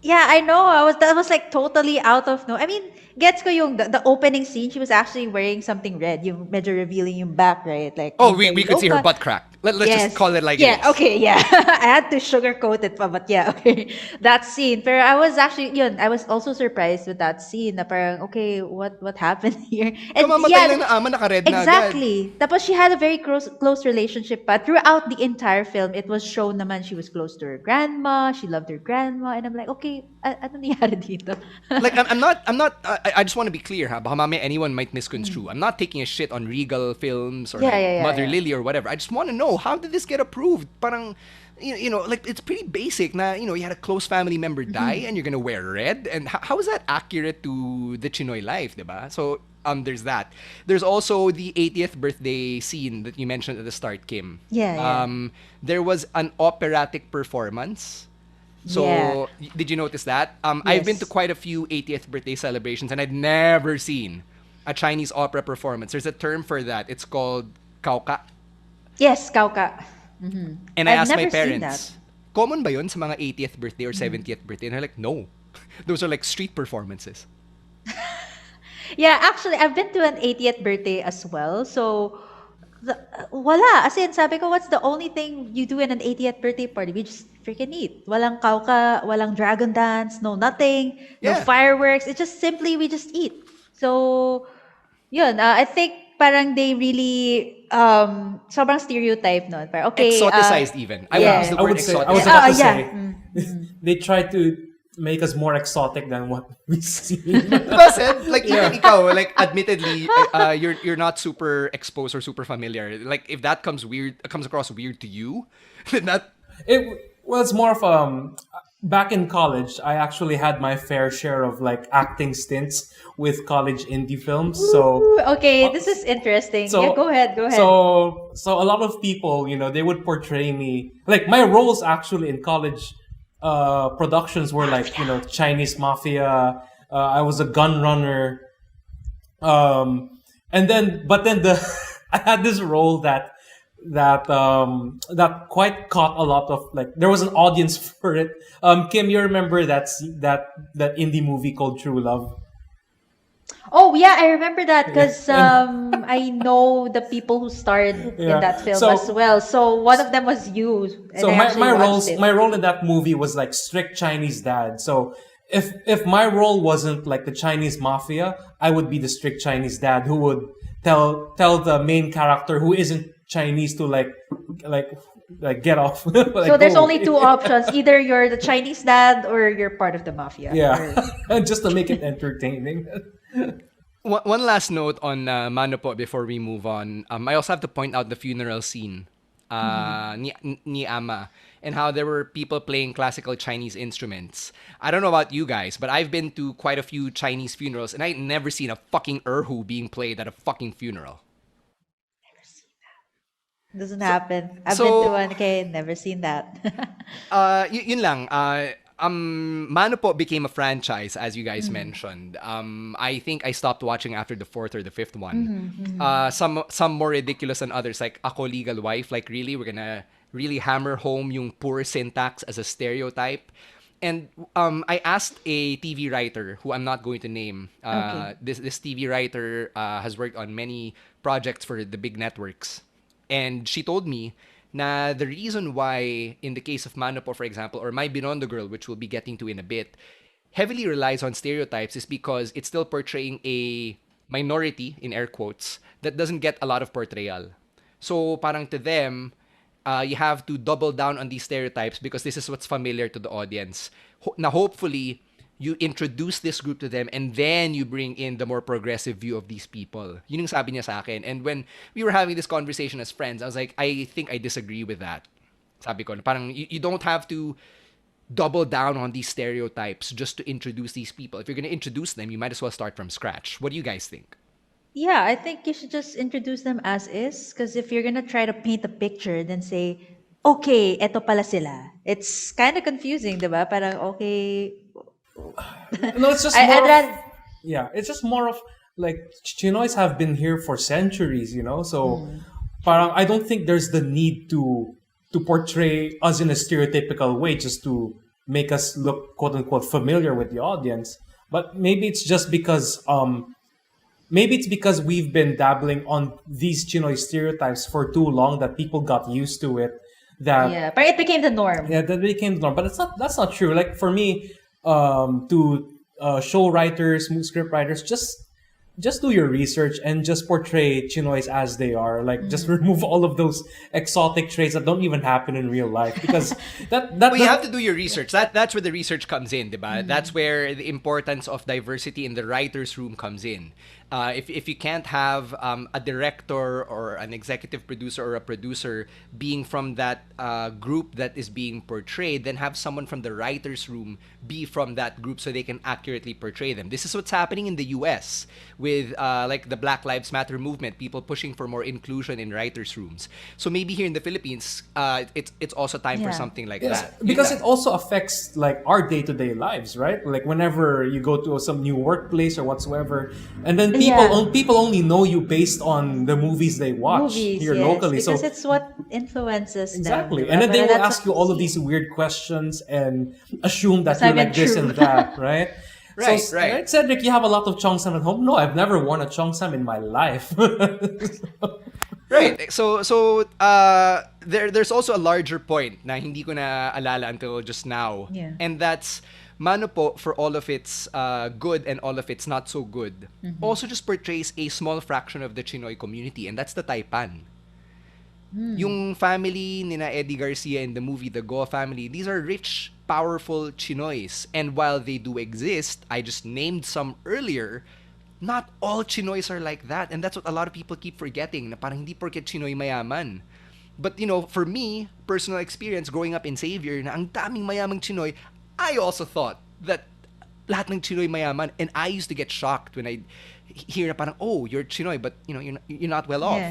Yeah, I know. That was like totally out of no. I mean, gets ko yung the opening scene. She was actually wearing something red. Yung medyo revealing yung back, right? Like Oh, yung we kay could see her Loka. butt crack. Let's just Yes. call it like it Yeah, is. okay, yeah. I had to sugarcoat it pa, but yeah, okay. That scene. Pero I was actually, yun, I was also surprised with that scene na parang, okay, what happened here? And Kamamatay lang yeah, na ama, naka-red na agad. exactly. Tapos she had a very close relationship pa. Throughout the entire film, it was shown naman she was close to her grandma, she loved her grandma, and I'm like, okay, ano nangyari dito? Like I'm not I just want to be clear, ha, baka mamaya anyone might misconstrue. I'm not taking a shit on Regal Films or Yeah, like yeah, yeah, Mother yeah. Lily or whatever. I just want to know, how did this get approved? Parang like it's pretty basic na, you had a close family member die and you're gonna wear red, and how is that accurate to the Chinoy life, diba? So there's that. There's also the 80th birthday scene that you mentioned at the start, Kim. Yeah, yeah. There was an operatic performance. So, Yeah. did you notice that? I've been to Yes. quite a few 80th birthday celebrations, and I'd never seen a Chinese opera performance. There's a term for that. It's called kauka. Yes, Kauka. And I I've asked my never seen parents, that. common ba yun sa mga 80th birthday or 70th birthday? And they're like, no. Those are like street performances. Yeah, actually, I've been to an 80th birthday as well. So, wala. As in, sabi ko, what's the only thing you do in an 80th birthday party? We just freaking eat. Walang kauka, walang dragon dance, no nothing, no Yeah. fireworks. It's just simply, we just eat. So, yun, I think parang they really, sobrang stereotype nun. Parang, okay, Exoticized even. I would yeah. use the I word would say, I exotic. was Ah, about to yeah. say, they try to make us more exotic than what we see. Diba, said, like even ikaw, like admittedly, you're not super exposed or super familiar. Like if that comes across weird to you, then that Well, it's more of back in college, I actually had my fair share of like acting stints with college indie films. So Ooh, okay, this is interesting. so Yeah, go ahead, go ahead. So a lot of people, they would portray me like my roles actually in college productions were like Chinese mafia. I was a gun runner, and then but then the I had this role that quite caught a lot of like there was an audience for it. Kim, you remember that indie movie called True Love? Oh yeah, I remember that because And I know the people who starred in yeah, that film so as well. So one of them was you, and so I my, actually my watched roles it. my role in that movie was like strict Chinese dad. So if my role wasn't like the Chinese mafia, I would be the strict Chinese dad who would tell the main character who isn't Chinese to like get off. Like, So there's go. only two options: either you're the Chinese dad or you're part of the mafia. Yeah, Or- just to make it entertaining. one last note on Mano po before we move on. I also have to point out the funeral scene ni Ama, and how there were people playing classical Chinese instruments. I don't know about you guys, but I've been to quite a few Chinese funerals, and I never seen a fucking erhu being played at a fucking funeral. Doesn't happen. I've been to So, one. Okay, never seen that. yun lang. Mano po became a franchise, as you guys mentioned. I think I stopped watching after the fourth or the fifth one. Some more ridiculous than others, like Ako Legal Wife. Like really, we're gonna really hammer home yung poor syntax as a stereotype. And I asked a TV writer who I'm not going to name. Okay. This TV writer has worked on many projects for the big networks. And she told me na the reason why, in the case of Manopo, for example, or My Binondo Girl, which we'll be getting to in a bit, heavily relies on stereotypes is because it's still portraying a minority, in air quotes, that doesn't get a lot of portrayal. So parang to them, you have to double down on these stereotypes because this is what's familiar to the audience. Na hopefully, you introduce this group to them, and then you bring in the more progressive view of these people. Yun yung sabi niya sa akin. And when we were having this conversation as friends, I was like, I think I disagree with that. Sabi ko, parang you don't have to double down on these stereotypes just to introduce these people. If you're going to introduce them, you might as well start from scratch. What do you guys think? Yeah, I think you should just introduce them as is. Because if you're gonna try to paint a picture, then say, okay, eto pala sila. It's kind of confusing, diba? Parang, okay. No, it's just I'd more of, rather, yeah, it's just more of like Chinoys have been here for centuries, so parang I don't think there's the need to portray us in a stereotypical way just to make us look quote unquote familiar with the audience. But maybe it's because we've been dabbling on these Chinoy stereotypes for too long that people got used to it. That yeah, but it became the norm. Yeah, that became the norm. But that's not true. Like for me, to show writers, script writers, just do your research and just portray Chinoys as they are. Like just remove all of those exotic traits that don't even happen in real life. Because Well, you have to do your research. That's where the research comes in, diba? That's where the importance of diversity in the writers' room comes in. If you can't have a director or an executive producer or a producer being from that group that is being portrayed, then have someone from the writers' room be from that group so they can accurately portray them. This is what's happening in the U.S. with like the Black Lives Matter movement, people pushing for more inclusion in writers' rooms. So maybe here in the Philippines, it's also time for Yeah. something like Yes, that. because Yun it lang. also affects like our day-to-day lives, right? Like whenever you go to some new workplace or whatsoever, and then Yeah. people only know you based on the movies they watch Movies, here yes, locally. So because it's what influences them, exactly, diba? and then they Pero will that's ask what you we all of see. these weird questions and assume that It's you're not like even this true. and that, right? Right, So, right. right, Cedric, you have a lot of cheongsam at home. No, I've never worn a cheongsam in my life. Right. There's also a larger point na hindi ko na alala until just now. Yeah. And that's Mano po, for all of its good and all of its not so good, also just portrays a small fraction of the Chinoy community, and that's the Taipan. Yung family ni na Eddie Garcia in the movie The Go family, these are rich, powerful Chinoys. And while they do exist, I just named some earlier, not all Chinoys are like that. And that's what a lot of people keep forgetting, na parang hindi porket Chinoy mayaman. But for me, personal experience growing up in Xavier, na ang daming mayamang Chinoy, I also thought that lahat ng Chinoy mayaman. And I used to get shocked when I hear na parang, oh, you're Chinoy, but you're not well off.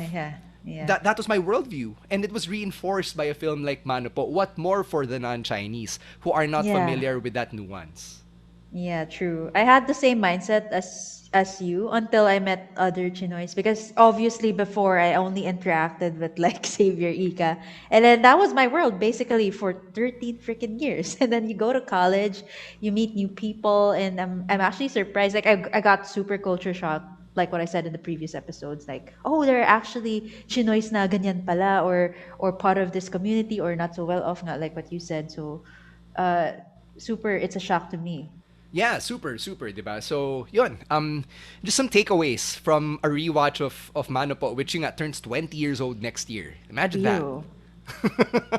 Yeah. That was my worldview, and it was reinforced by a film like Mano po. What more for the non-Chinese who are not Yeah. familiar with that nuance? Yeah, true. I had the same mindset as you until I met other Chinoys, because obviously before I only interacted with like Xavier Ika, and then that was my world basically for 13 freaking years. And then you go to college, you meet new people, and I'm actually surprised. Like I got super culture shock, like what I said in the previous episodes. Like, oh, there are actually Chinoys na ganyan pala, or part of this community, or not so well off, not like what you said. So, super, it's a shock to me. Yeah, super, super, diba? So, yun. Just some takeaways from a rewatch of Mano po, which yung nga turns 20 years old next year. Imagine that. Ew.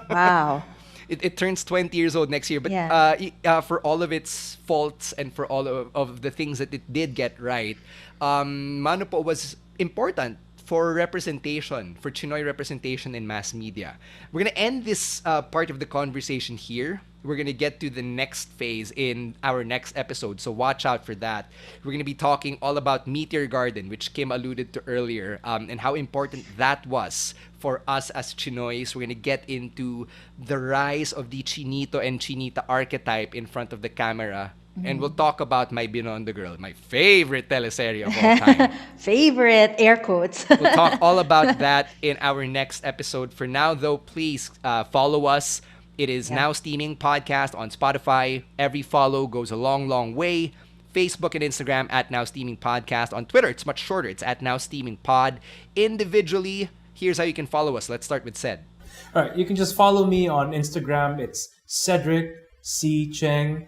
Wow. It turns 20 years old next year, but Yeah. for all of its faults and for all of the things that it did get right, Mano po was important for representation, for Chinoy representation in mass media. We're going to end this part of the conversation here. We're going to get to the next phase in our next episode, so watch out for that. We're going to be talking all about Meteor Garden, which Kim alluded to earlier, and how important that was for us as Chinoys. We're going to get into the rise of the Chinito and Chinita archetype in front of the camera. And we'll talk about My Binondo Girl, my favorite teleserye of all time. Favorite air quotes. We'll talk all about that in our next episode. For now, though, please follow us. It is Now Steaming Podcast on Spotify. Every follow goes a long, long way. Facebook and Instagram at Now Steaming Podcast. On Twitter, it's much shorter. It's at Now Steaming Pod. Individually, here's how you can follow us. Let's start with Ced. All right, you can just follow me on Instagram. It's Cedric C Cheng.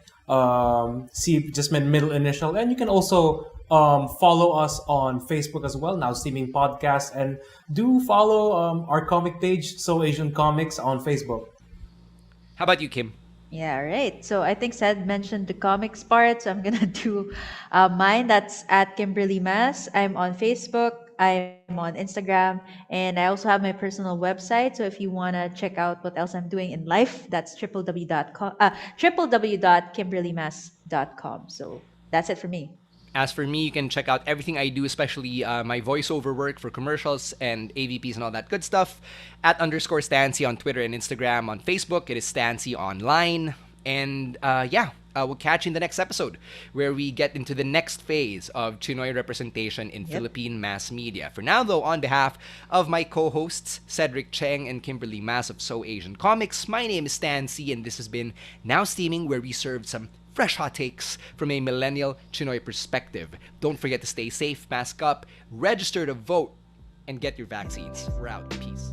C just my middle initial, and you can also follow us on Facebook as well. Now Steaming Podcast, and do follow our comic page, So Asian Comics, on Facebook. How about you, Kim? Yeah, right. So I think Sed mentioned the comics part, so I'm gonna do mine. That's at Kimberly Mass. I'm on Facebook. I'm on Instagram, and I also have my personal website. So if you wanna check out what else I'm doing in life, that's www.kimberlymass.com. So that's it for me. As for me, you can check out everything I do, especially my voiceover work for commercials and AVPs and all that good stuff, at underscore Stancy on Twitter and Instagram. On Facebook, it is Stancy Online. And we'll catch you in the next episode where we get into the next phase of Chinoy representation in Yep. Philippine mass media. For now, though, on behalf of my co hosts, Cedric Cheng and Kimberly Mass of So Asian Comics, my name is Stan C, and this has been Now Steaming, where we served some fresh hot takes from a millennial Chinoy perspective. Don't forget to stay safe, mask up, register to vote, and get your vaccines. We're out. Peace.